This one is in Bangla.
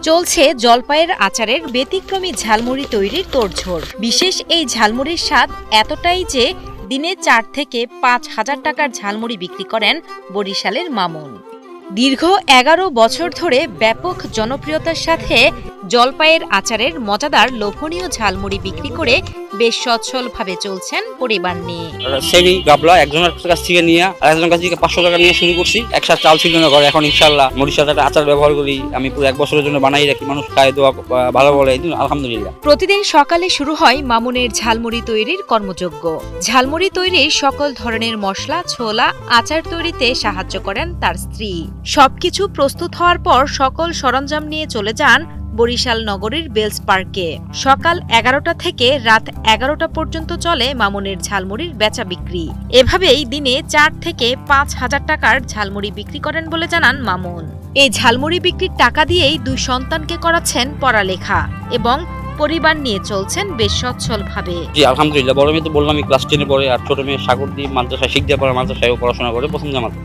চলছে জলপাইয়ের আচারের ব্যতিক্রমী ঝালমুড়ি তৈরির তোড়জোড়। বিশেষ এই ঝালমুড়ির স্বাদ এতটাই যে দিনে 4 থেকে 5,000 টাকার ঝালমুড়ি বিক্রি করেন বরিশালের মামুন। দীর্ঘ 11 বছর ধরে ব্যাপক জনপ্রিয়তার সাথে জলপাইয়ের আচারের মজাদার লোভনীয় ঝালমুড়ি বিক্রি করে বেশ সচ্ছলভাবে চলছেন পরিবার নিয়ে। সেমি গাবলা একজনের কাছ থেকে নিয়ে আরেকজনের কাছ থেকে 500 টাকা নিয়ে শুরু করছি। একসাথে চাল ছিল না ঘরে, এখন ইনশাআল্লাহ মুড়ির সাথে একটা আচার ব্যবহার করি। আমি পুরো 1 বছরের জন্য বানাই রাখি, মানুষ খায়, দোয়া ভালো বলে, আলহামদুলিল্লাহ। প্রতিদিন সকালে শুরু হয় মামুনের ঝালমুড়ি তৈরির কর্মযজ্ঞ। ঝালমুড়ি তৈরির সকল ধরনের মশলা, ছোলা, আচার তৈরিতে সাহায্য করেন তার স্ত্রী। সবকিছু প্রস্তুত হওয়ার পর সকল সরঞ্জাম নিয়ে চলে যান বরিশাল নগরীর বেলস পার্কে। সকাল 11টা থেকে রাত 11টা পর্যন্ত চলে মামুনের ঝালমুড়ির বেচা বিক্রি। এভাবেই দিনে 4 থেকে 5,000 টাকার ঝালমুড়ি বিক্রি করেন বলে জানান মামুন। এই ঝালমুড়ি বিক্রির টাকা দিয়েই 2 সন্তানকে করাচ্ছেন পড়ালেখা এবং পরিবার নিয়ে চলছেন বেশ সচ্ছলভাবে। জি আলহামদুলিল্লাহ। বড় মেয়ে তো বললাম ক্লাস 10-এ পড়ে, আর ছোট মেয়ে সাগরদ্বীপ মাদ্রাসায়, শিখদের পড়া মাদ্রাসায় পড়াশোনা করে, প্রথম জামাত।